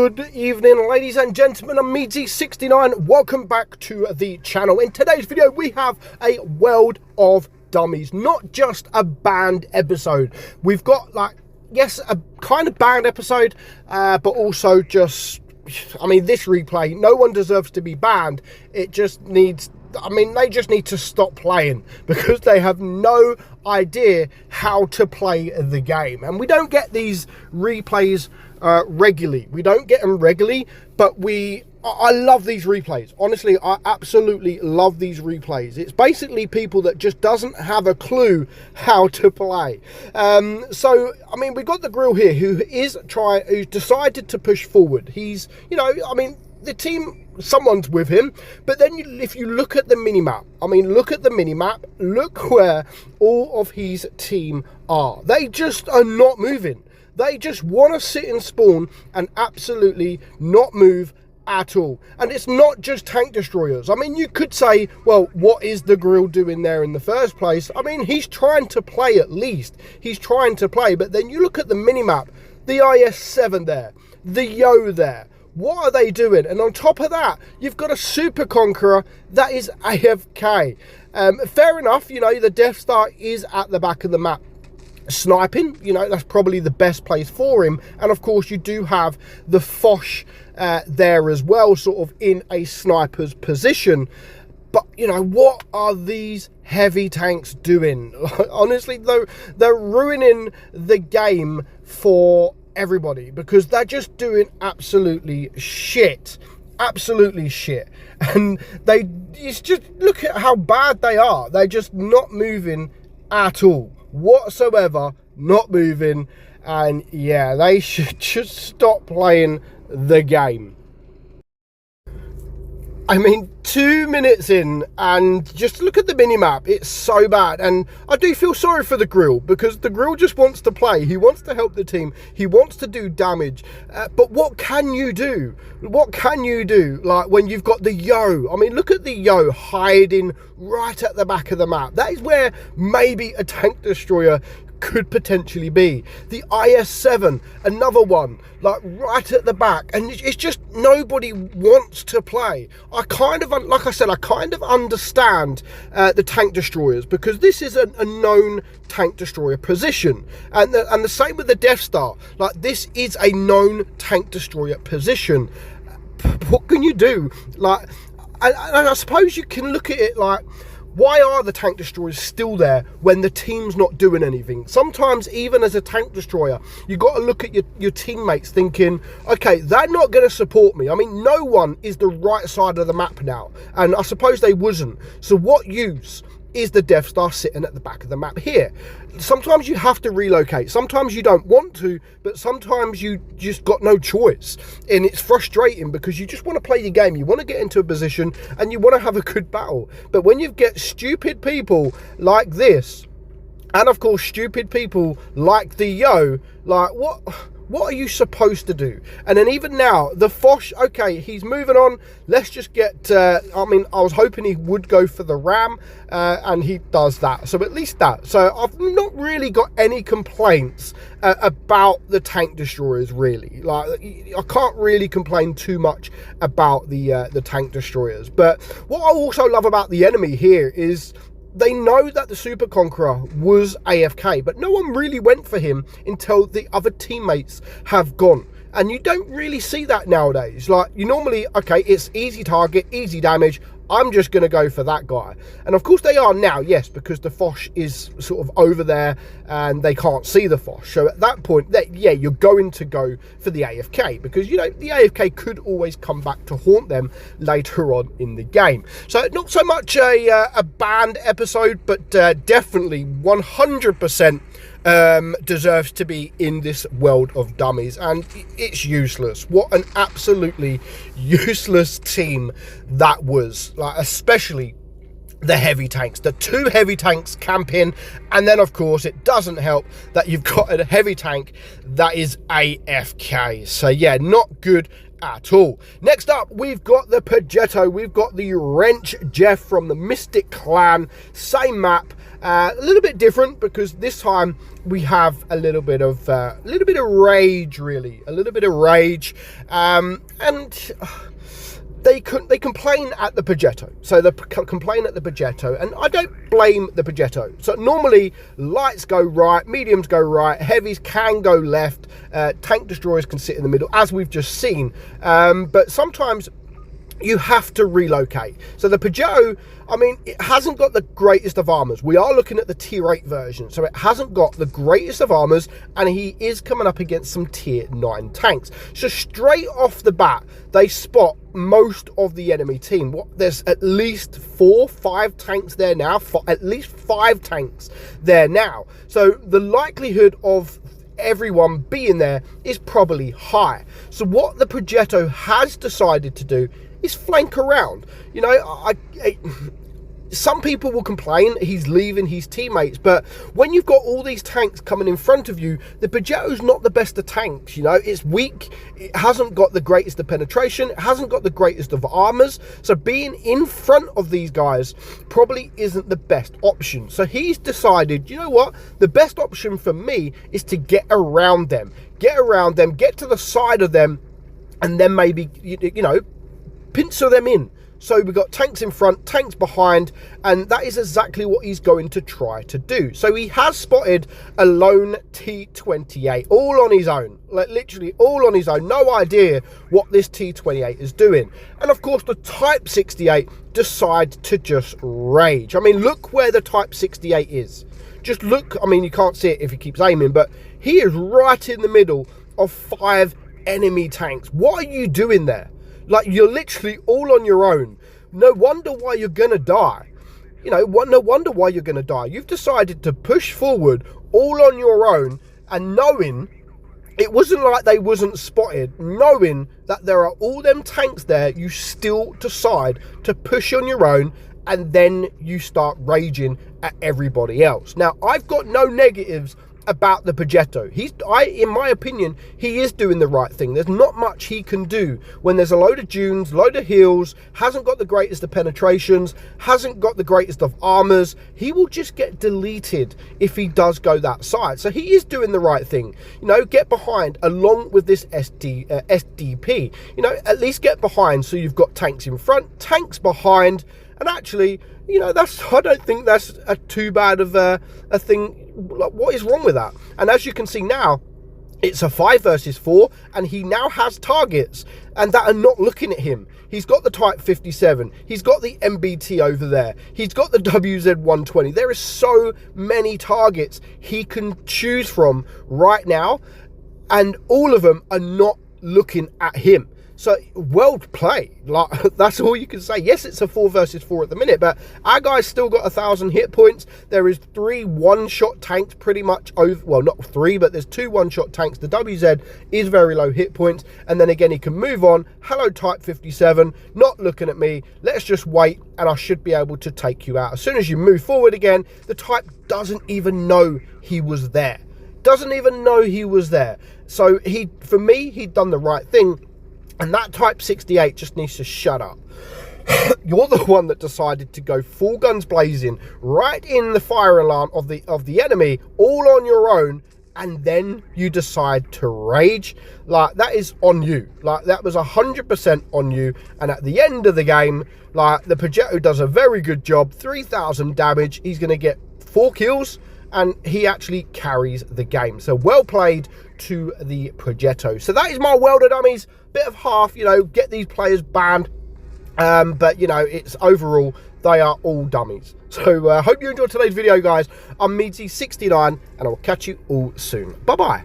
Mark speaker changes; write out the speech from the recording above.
Speaker 1: Good evening, ladies and gentlemen. I'm meadsyreplays. Welcome back to the channel. In today's video, we have a World of Dummies, not just a banned episode. We've got, like, yes, a kind of banned episode, but also just, I mean, this replay, no one deserves to be banned. It just needs, I mean, they just need to stop playing because they have no idea how to play the game. And we don't get these replays regularly. We don't get them regularly, but I love these replays. Honestly, I absolutely love these replays. It's basically people that just doesn't have a clue how to play. So, I mean, we've got the Grill here who's decided to push forward. He's, you know, I mean, the team, someone's with him, but then if you look at the minimap, I mean, look at the minimap, look where all of his team are. They just are not moving. They just want to sit and spawn and absolutely not move at all. And it's not just tank destroyers. I mean, you could say, well, what is the Grill doing there in the first place? I mean, he's trying to play at least. He's trying to play, but then you look at the minimap, the IS-7 there, the Yo there. What are they doing? And on top of that, you've got a Super Conqueror that is AFK. Fair enough, you know, the Death Star is at the back of the map sniping. You know, that's probably the best place for him. And of course, you do have the Foch there as well, sort of in a sniper's position. But, you know, what are these heavy tanks doing? Honestly, though, they're ruining the game for everybody because they're just doing absolutely shit. Absolutely shit. And it's just, look at how bad they are. They're just not moving at all whatsoever, not moving. And yeah, they should just stop playing the game. I mean, 2 minutes in, and just look at the minimap. It's so bad. And I do feel sorry for the Grill, because the Grill just wants to play. He wants to help the team. He wants to do damage. But what can you do? What can you do? Like, when you've got the Yo. I mean, look at the Yo hiding right at the back of the map. That is where maybe a tank destroyer could potentially be. The IS-7, another one, like right at the back, and it's just nobody wants to play. I kind of, like I said, I kind of understand the tank destroyers, because this is a known tank destroyer position, and the same with the Death Star. Like, this is a known tank destroyer position. What can you do? Like, and I suppose you can look at it like, why are the tank destroyers still there when the team's not doing anything? Sometimes, even as a tank destroyer, you got to look at your teammates thinking, okay, they're not going to support me. I mean, no one is the right side of the map now, and I suppose they wasn't. So what use is the Death Star sitting at the back of the map here? Sometimes you have to relocate. Sometimes you don't want to, but sometimes you just got no choice. And it's frustrating because you just want to play your game. You want to get into a position and you want to have a good battle. But when you get stupid people like this, and of course stupid people like the Yo, like, what are you supposed to do? And then even now, the Foch, okay, he's moving on. Let's just get, I mean, I was hoping he would go for the Ram, and he does that. So at least that. So I've not really got any complaints about the tank destroyers, really. Like, I can't really complain too much about the tank destroyers. But what I also love about the enemy here is they know that the Super Conqueror was AFK, but no one really went for him until the other teammates have gone. And you don't really see that nowadays. Like, you normally, okay, it's easy target, easy damage, I'm just going to go for that guy. And of course they are now, yes, because the Foch is sort of over there and they can't see the Foch. So at that point, yeah, you're going to go for the AFK, because, you know, the AFK could always come back to haunt them later on in the game. So not so much a banned episode, but definitely 100% deserves to be in this World of Dummies, and it's useless. What an absolutely useless team that was. Like, especially the heavy tanks, the 2 heavy tanks camping, and then of course it doesn't help that you've got a heavy tank that is AFK. So yeah, not good at all. Next up, we've got the Progetto. We've got the Wrench Jeff from the Mystic Clan. Same map, a little bit different because this time we have a little bit of rage, really, a little bit of rage, and they complain at the Progetto. So they complain at the Progetto, and I don't blame the Progetto. So normally lights go right, mediums go right, heavies can go left, tank destroyers can sit in the middle, as we've just seen. But sometimes you have to relocate. So the Progetto, I mean, it hasn't got the greatest of armors. We are looking at the tier 8 version, so it hasn't got the greatest of armors, and he is coming up against some tier 9 tanks. So straight off the bat, they spot most of the enemy team. There's at least 4-5 tanks there now, at least 5 tanks there now. So the likelihood of everyone being there is probably high. So what the Progetto has decided to do is flank around. You know, some people will complain he's leaving his teammates, but when you've got all these tanks coming in front of you, the Progetto's not the best of tanks. You know, it's weak, it hasn't got the greatest of penetration, it hasn't got the greatest of armors, so being in front of these guys probably isn't the best option. So he's decided, you know what, the best option for me is to get around them, get to the side of them, and then maybe, you know, pincer them in. So we've got tanks in front, tanks behind, and that is exactly what he's going to try to do. So he has spotted a lone T28 all on his own, like literally all on his own. No idea what this T28 is doing. And of course the Type 68 decides to just rage. I mean, look where the Type 68 is. Just look, I mean, you can't see it if he keeps aiming, but he is right in the middle of 5 enemy tanks. What are you doing there? Like, you're literally all on your own. No wonder why you're going to die. You know, no wonder why you're going to die. You've decided to push forward all on your own, and knowing, it wasn't like they wasn't spotted, knowing that there are all them tanks there, you still decide to push on your own, and then you start raging at everybody else. Now, I've got no negatives about the Progetto. In my opinion, he is doing the right thing. There's not much he can do when there's a load of dunes, load of heals, hasn't got the greatest of penetrations, hasn't got the greatest of armors. He will just get deleted if he does go that side. So he is doing the right thing. You know, get behind along with this SDP. You know, at least get behind so you've got tanks in front, tanks behind, and actually, you know, I don't think that's too bad of a thing. What is wrong with that? And as you can see now, it's a 5 versus 4, and he now has targets and that are not looking at him. He's got the Type 57, he's got the MBT over there, he's got the WZ120. There is so many targets he can choose from right now, and all of them are not looking at him. So, well played. Like, that's all you can say. Yes, it's a 4 versus 4 at the minute, but our guy's still got 1,000 hit points. There is 3 one-shot tanks pretty much over, well, not 3, but there's 2 one-shot tanks. The WZ is very low hit points, and then again, he can move on. Hello, Type 57, not looking at me. Let's just wait, and I should be able to take you out. As soon as you move forward again, the Type doesn't even know he was there. Doesn't even know he was there. So, for me, he'd done the right thing. And that Type 68 just needs to shut up. You're the one that decided to go full guns blazing right in the fire alarm of the enemy, all on your own, and then you decide to rage. Like, that is on you. Like, that was 100% on you. And at the end of the game, like, the Progetto does a very good job. 3,000 damage. He's going to get 4 kills. And he actually carries the game. So well played to the Progetto. So that is my welder dummies. Bit of half, you know, get these players banned. But, you know, it's overall, they are all dummies. So hope you enjoyed today's video, guys. I'm meadsy69, and I will catch you all soon. Bye-bye.